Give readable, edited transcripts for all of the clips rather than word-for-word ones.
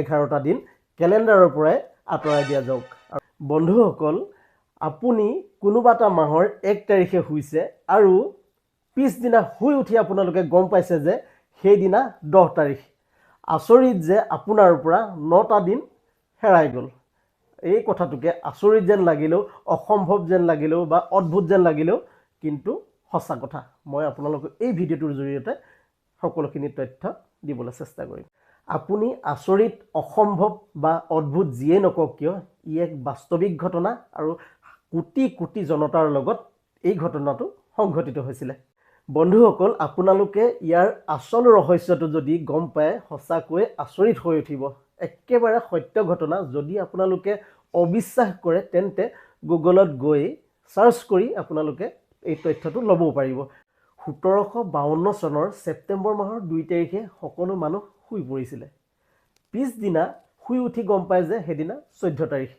11টা দিন কেলেণ্ডাৰৰ পৰাই আঁতৰাই দিয়া যাওক। বন্ধুসকল, আপুনি কোনোবা এটা মাহৰ 1 তাৰিখে শুইছে আৰু পিছদিনা শুই উঠি আপোনালোকে গম পাইছে যে সেইদিনা 10 তাৰিখ। আচৰিত যে আপোনাৰ পৰা 9টা দিন হেৰাই গ'ল। এই কথাটোকে আচৰিত যেন লাগিলেও, অসম্ভৱ যেন লাগিলেও বা অদ্ভুত যেন লাগিলেও কিন্তু সঁচা কথা। মই আপোনালোকক এই ভিডিঅ'টোৰ জৰিয়তে সকলোখিনি তথ্য দিবলৈ চেষ্টা কৰিম। আপুনি আচৰিত, অসম্ভৱ বা অদ্ভুত যিয়ে নকওক কিয়, ই এক বাস্তৱিক ঘটনা আৰু কোটি কোটি জনতাৰ লগত এই ঘটনাটো সংঘটিত হৈছিলে। বন্ধুসকল, আপোনালোকে ইয়াৰ আচল ৰহস্যটো যদি গম পায় সঁচাকৈ আচৰিত হৈ উঠিব। একেবাৰে সত্য ঘটনা। যদি আপোনালোকে অবিশ্বাস কৰে তেন্তে গুগলত গৈ চাৰ্চ কৰি আপোনালোকে এই তথ্যটো ল'বও পাৰিব। 1752 চনৰ ছেপ্টেম্বৰ মাহৰ 2 তাৰিখে সকলো মানুহ শুই পৰিছিলে। পিছদিনা শুই উঠি গম পায় যে সেইদিনা 14 তাৰিখ।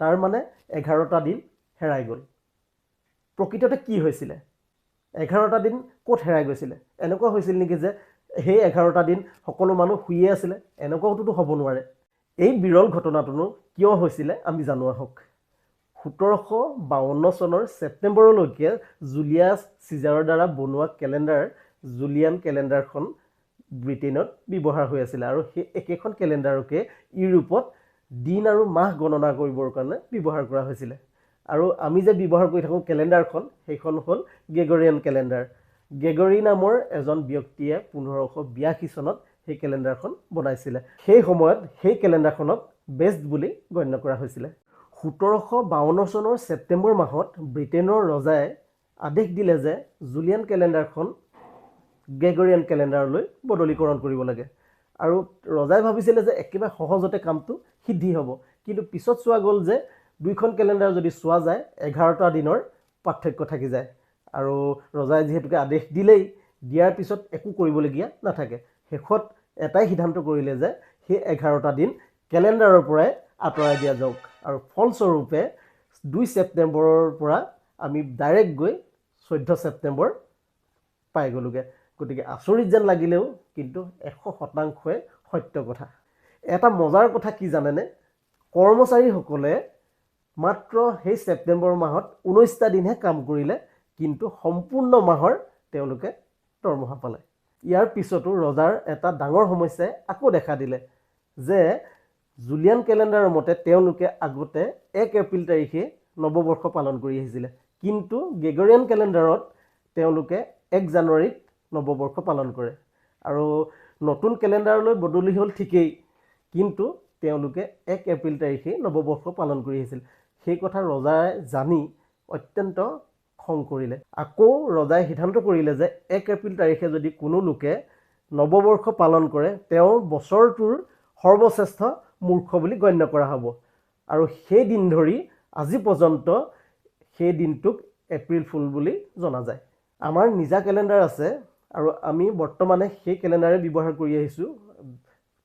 তাৰ মানে 11টা দিন হেৰাই গ'ল। প্ৰকৃততে কি হৈছিলে? 11টা দিন ক'ত হেৰাই গৈছিলে? এনেকুৱা হৈছিল নেকি যে সেই 11টা দিন সকলো মানুহ শুইয়ে আছিলে? এনেকুৱাওতো হ'ব নোৱাৰে। এই বিৰল ঘটনাটোনো কিয় হৈছিলে আমি জানো আহক। 1752 চনৰ ছেপ্টেম্বৰলৈকে জুলিয়াছ চিজাৰৰ দ্বাৰা বনোৱা কেলেণ্ডাৰ, জুলিয়ান কেলেণ্ডাৰখন ব্ৰিটেইনত ব্যৱহাৰ হৈ আছিলে আৰু সেই একেখন কেলেণ্ডাৰকে ইউৰোপত দিন আৰু মাহ গণনা কৰিবৰ কাৰণে ব্যৱহাৰ কৰা হৈছিলে। আৰু আমি যে ব্যৱহাৰ কৰি থাকোঁ কেলেণ্ডাৰখন, সেইখন হ'ল গ্ৰেগৰিয়ান কেলেণ্ডাৰ। গ্ৰেগৰী নামৰ এজন ব্যক্তিয়ে 1582 চনত সেই কেলেণ্ডাৰখন বনাইছিলে। সেই সময়ত সেই কেলেণ্ডাৰখনক বেষ্ট বুলি গণ্য কৰা হৈছিলে। 1752 চনৰ ছেপ্টেম্বৰ মাহত ব্ৰিটেইনৰ ৰজাই আদেশ দিলে যে জুলিয়ান কেলেণ্ডাৰখন গ্ৰেগৰিয়ান কেলেণ্ডাৰলৈ বদলীকৰণ কৰিব লাগে। আৰু ৰজাই ভাবিছিলে যে একেবাৰে সহজতে কামটো সিদ্ধি হ'ব। কিন্তু পিছত চোৱা গ'ল যে দুইখন কেলেণ্ডাৰ যদি চোৱা যায় 11টা দিনৰ পাৰ্থক্য থাকি যায়। আৰু ৰজাই যিহেতুকে আদেশ দিলেই, দিয়াৰ পিছত একো কৰিবলগীয়া নাথাকে। শেষত এটাই সিদ্ধান্ত কৰিলে যে সেই 11টা দিন কেলেণ্ডাৰৰ পৰাই আঁতৰাই দিয়া যাওক। আৰু ফলস্বৰূপে 2 ছেপ্টেম্বৰৰ পৰা আমি ডাইৰেক্ট গৈ 14 ছেপ্টেম্বৰ পাই গ'লোগৈ। গতিকে আচৰিত যেন লাগিলেও কিন্তু 100% সত্য কথা। এটা মজাৰ কথা কি জানেনে? কৰ্মচাৰীসকলে মাত্ৰ সেই ছেপ্টেম্বৰ মাহত 19টা দিনহে কাম কৰিলে, কিন্তু সম্পূৰ্ণ মাহৰ তেওঁলোকে দৰমহা পালে। ইয়াৰ পিছতো ৰজাৰ এটা ডাঙৰ সমস্যাই আকৌ দেখা দিলে যে জুলিয়ান কেলেণ্ডাৰৰ মতে তেওঁলোকে আগতে 1 এপ্ৰিল তাৰিখে নৱবৰ্ষ পালন কৰি আহিছিলে, কিন্তু গ্ৰেগৰিয়ান কেলেণ্ডাৰত তেওঁলোকে 1 জানুৱাৰীত নৱবৰ্ষ পালন কৰে। আৰু নতুন কেলেণ্ডাৰলৈ বদলি হ'ল ঠিকেই, কিন্তু তেওঁলোকে 1 এপ্ৰিল তাৰিখে নৱবৰ্ষ পালন কৰি আহিছিল। সেই কথা ৰজাই জানি অত্যন্ত খং কৰিলে। আকৌ ৰজাই সিদ্ধান্ত কৰিলে যে 1 এপ্ৰিল তাৰিখে যদি কোনো লোকে নৱবৰ্ষ পালন কৰে তেওঁ বছৰটোৰ সৰ্বশ্ৰেষ্ঠ মূৰ্খ বুলি গণ্য কৰা হ'ব। আৰু সেই দিন ধৰি আজি পৰ্যন্ত সেই দিনটোক এপ্ৰিল ফুল বুলি জনা যায়। আমাৰ নিজা কেলেণ্ডাৰ আছে আৰু আমি বৰ্তমানে সেই কেলেণ্ডাৰে ব্যৱহাৰ কৰি আহিছোঁ।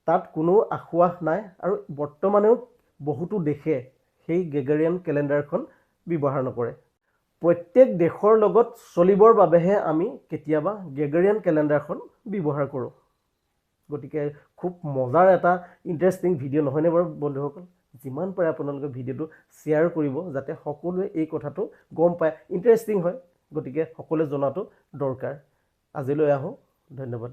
তাত কোনো আঁসোৱাহ নাই আৰু বৰ্তমানেও বহুতো দেশে সেই গ্ৰেগৰিয়ান কেলেণ্ডাৰখন ব্যৱহাৰ নকৰে। প্ৰত্যেক দেশৰ লগত চলিবৰ বাবেহে আমি কেতিয়াবা গ্ৰেগৰিয়ান কেলেণ্ডাৰখন ব্যৱহাৰ কৰোঁ। গতিকে খুব মজাৰ এটা ইণ্টাৰেষ্টিং ভিডিঅ' নহয়নে বাৰু বন্ধুসকল? যিমান পাৰে আপোনালোকে ভিডিঅ'টো শ্বেয়াৰ কৰিব যাতে সকলোৱে এই কথাটো গম পায়, ইণ্টাৰেষ্টিং হয়। গতিকে সকলোৱে জনাটো দৰকাৰ। আজিলৈ আহোঁ, ধন্যবাদ।